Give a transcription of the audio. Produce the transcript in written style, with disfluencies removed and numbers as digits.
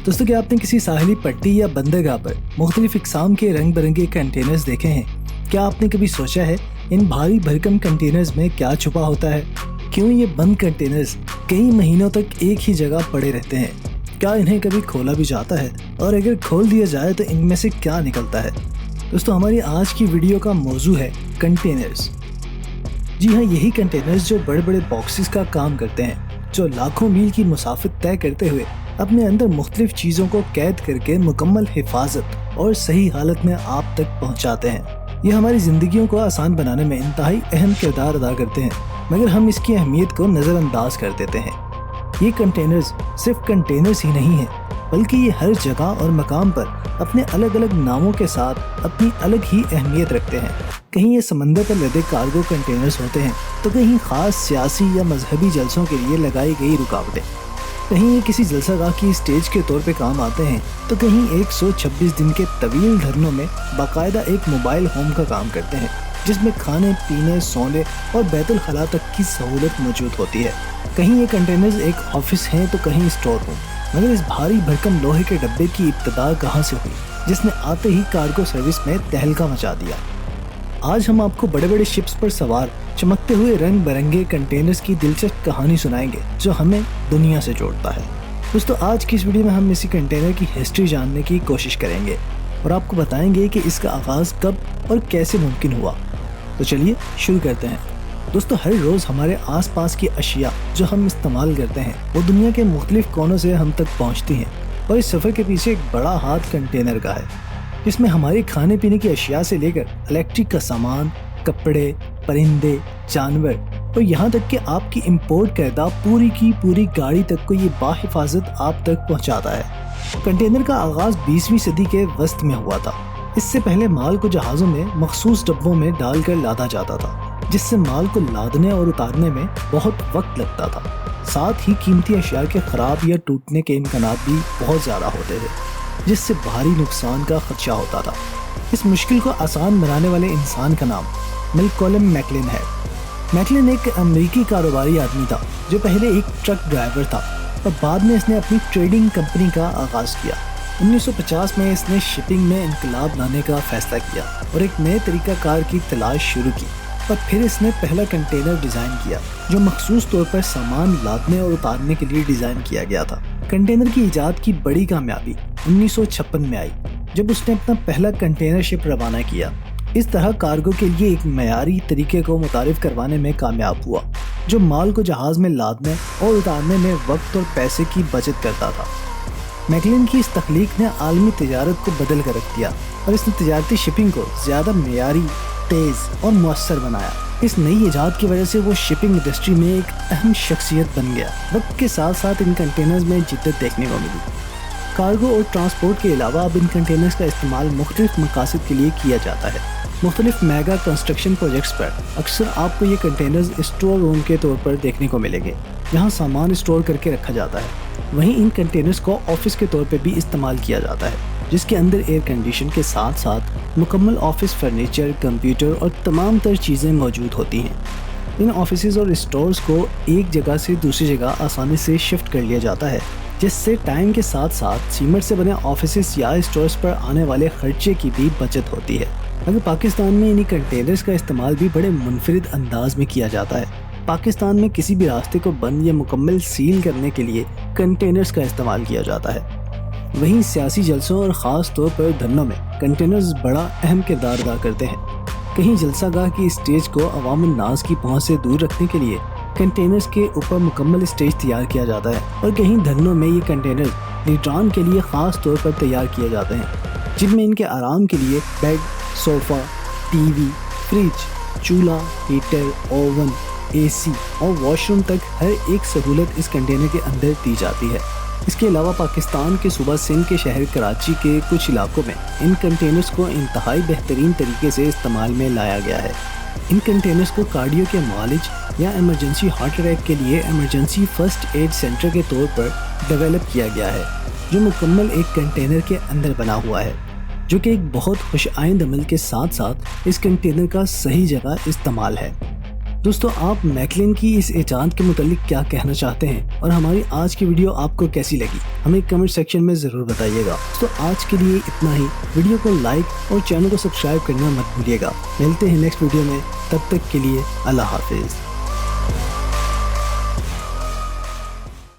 दोस्तों, क्या आपने किसी साहिली पट्टी या बंदरगाह पर मुख्तलिफ इकसाम के रंग बिरंगे कंटेनर्स देखे हैं? क्या आपने कभी सोचा है इन भारी भरकम कंटेनर्स में क्या छुपा होता है? क्यों ये बंद कंटेनर्स कई महीनों तक एक ही जगह पड़े रहते हैं? क्या इन्हें कभी खोला भी जाता है? और अगर खोल दिया जाए तो इनमें से क्या निकलता है? दोस्तों, हमारी आज की वीडियो का मौजू है कंटेनर्स। जी हाँ, यही कंटेनर्स जो बड़े बड़े बॉक्सेस का काम करते हैं, जो लाखों मील की मुसाफिर तय करते हुए अपने अंदर मुख्तलिफ चीज़ों को कैद करके मुकम्मल हिफाजत और सही हालत में आप तक पहुंचाते हैं। ये हमारी ज़िंदगियों को आसान बनाने में इंतहाई अहम किरदार अदा करते हैं, मगर हम इसकी अहमियत को नज़रअंदाज कर देते हैं। ये कंटेनर्स सिर्फ कंटेनर्स ही नहीं हैं, बल्कि ये हर जगह और मकाम पर अपने अलग अलग नामों के साथ अपनी अलग ही अहमियत रखते हैं। कहीं ये समंदर पर लदे कार्गो कंटेनर्स होते हैं, तो कहीं ख़ास सियासी या मजहबी जलसों के लिए लगाई गई रुकावटें, कहीं ये किसी जलसागाह की स्टेज के तौर पे काम आते हैं, तो कहीं 126 दिन के तवील धरनों में बाकायदा एक मोबाइल होम का काम करते हैं, जिसमें खाने पीने, सोने और बैतुल खला तक की सहूलत मौजूद होती है। कहीं ये कंटेनर्स एक ऑफिस हैं तो कहीं स्टोर रूम। मगर इस भारी भरकम लोहे के डब्बे की इब्तिदा कहाँ से हुई, जिसने आते ही कार्गो सर्विस में तहलका मचा दिया? आज हम आपको बड़े बड़े शिप्स पर सवार चमकते हुए रंग बिरंगे कंटेनर्स की दिलचस्प कहानी सुनाएंगे, जो हमें दुनिया से जोड़ता है। दोस्तों, आज की इस वीडियो में हम इसी कंटेनर की हिस्ट्री जानने की कोशिश करेंगे और आपको बताएंगे कि इसका आगाज़ कब और कैसे मुमकिन हुआ। तो चलिए शुरू करते हैं। दोस्तों, हर रोज़ हमारे आसपास की अशिया जो हम इस्तेमाल करते हैं, वो दुनिया के मुख्तलिफ कोनों से हम तक पहुँचती हैं, और इस सफ़र के पीछे एक बड़ा हाथ कंटेनर का है, जिसमें हमारी खाने पीने की अशिया से लेकर इलेक्ट्रिक का सामान, कपड़े, परिंदे, जानवर और यहाँ तक कि आपकी इंपोर्ट करदा पूरी की पूरी गाड़ी तक को ये बाहिफाजत आप तक पहुँचाता है। कंटेनर का आगाज़ 20वीं सदी के वस्त में हुआ था। इससे पहले माल को जहाज़ों में मखसूस डब्बों में डालकर लादा जाता था, जिससे माल को लादने और उतारने में बहुत वक्त लगता था। साथ ही कीमती अशिया के ख़राब या टूटने के इम्कानात भी बहुत ज़्यादा होते थे, जिससे भारी नुकसान का खदशा होता था। इस मुश्किल को आसान बनाने वाले इंसान का नाम मैल्कोल्म मैकलिन है। मैकलिन एक अमेरिकी कारोबारी आदमी था, जो पहले एक ट्रक ड्राइवर था और बाद में इसने अपनी ट्रेडिंग कंपनी का आगाज़ किया। 1950 में इसने शिपिंग में इनकलाब लाने का फैसला किया और एक नए तरीक़ाकार की तलाश शुरू की। और फिर इसने पहला कंटेनर डिज़ाइन किया, जो मखसूस तौर पर सामान लादने और उतारने के लिए डिज़ाइन किया गया था। कंटेनर की इजाद की बड़ी कामयाबी 1956 में आई, जब उसने अपना पहला कंटेनर शिप रवाना किया। इस तरह कार्गो के लिए एक मयारी तरीके को मुतारिफ करवाने में कामयाब हुआ, जो माल को जहाज़ में लादने और उतारने में वक्त और पैसे की बचत करता था। मैकलिन की इस तख्लीक ने आलमी तिजारत को बदल कर रख दिया और इसने तिजारती शिपिंग को ज़्यादा मयारी, तेज़ और मुअस्सर बनाया। इस नई इजाद की वजह से वो शिपिंग इंडस्ट्री में एक अहम शख्सियत बन गया। वक्त के साथ साथ इन कंटेनर्स में जिद्दत देखने को मिली। कार्गो और ट्रांसपोर्ट के अलावा अब इन कंटेनर्स का इस्तेमाल मुख्तलिफ मकासद के लिए किया जाता है। मुख्तलिफ मेगा कंस्ट्रक्शन प्रोजेक्ट्स पर अक्सर आपको ये कंटेनर्स स्टोर रूम के तौर पर देखने को मिलेंगे, जहाँ सामान स्टोर करके रखा जाता है। वहीं इन कंटेनर्स को ऑफिस के तौर पर भी इस्तेमाल किया जाता है, जिसके अंदर एयर कंडीशन के साथ साथ मुकम्मल ऑफिस फर्नीचर, कंप्यूटर और तमाम तर चीज़ें मौजूद होती हैं। इन ऑफिसेज़ और स्टोर्स को एक जगह से दूसरी जगह आसानी से शिफ्ट कर लिया जाता है, जिससे टाइम के साथ साथ सीमेंट से बने ऑफिसेस या स्टोर्स पर आने वाले खर्चे की भी बचत होती है। अगर पाकिस्तान में इन्हीं कंटेनर्स का इस्तेमाल भी बड़े मुनफरिद अंदाज में किया जाता है। पाकिस्तान में किसी भी रास्ते को बंद या मुकम्मल सील करने के लिए कंटेनर्स का इस्तेमाल किया जाता है। वहीं सियासी जलसों और ख़ास तौर पर धरनों में कंटेनर्स बड़ा अहम किरदार अदा करते हैं। कहीं जलसागाह की स्टेज को अवामुन नाज की पहुँच से दूर रखने के लिए कंटेनर्स के ऊपर मुकम्मल स्टेज तैयार किया जाता है, और कहीं धरनों में ये कंटेनर्स लीड्रान के लिए ख़ास तौर पर तैयार किए जाते हैं, जिनमें इनके आराम के लिए बेड, सोफ़ा, टीवी, फ्रिज, चूल्हा, हीटर, ओवन, एसी और वॉशरूम तक हर एक सहूलत इस कंटेनर के अंदर दी जाती है। इसके अलावा पाकिस्तान के सूबा सिंध के शहर कराची के कुछ इलाकों में इन कंटेनर्स को इंतहाई बेहतरीन तरीके से इस्तेमाल में लाया गया है। इन कंटेनर्स को कार्डियो के मालिज या इमरजेंसी हार्ट अटैक के लिए इमरजेंसी फर्स्ट एड सेंटर के तौर पर डेवलप किया गया है, जो मुकम्मल एक कंटेनर के अंदर बना हुआ है, जो कि एक बहुत खुश आइंद अमल के साथ साथ इस कंटेनर का सही जगह इस्तेमाल है। दोस्तों आप मैकलिन की इस ایجاد کے متعلق کیا کہنا چاہتے ہیں اور ہماری آج کی ویڈیو آپ کو کیسی لگی ہمیں کمنٹ سیکشن میں ضرور بتائیے گا۔ تو آج کے لیے اتنا ہی، ویڈیو کو لائک اور چینل کو سبسکرائب کرنا مت بھولیے گا۔ ملتے ہیں نیکسٹ ویڈیو میں، تب تک کے لیے اللہ حافظ۔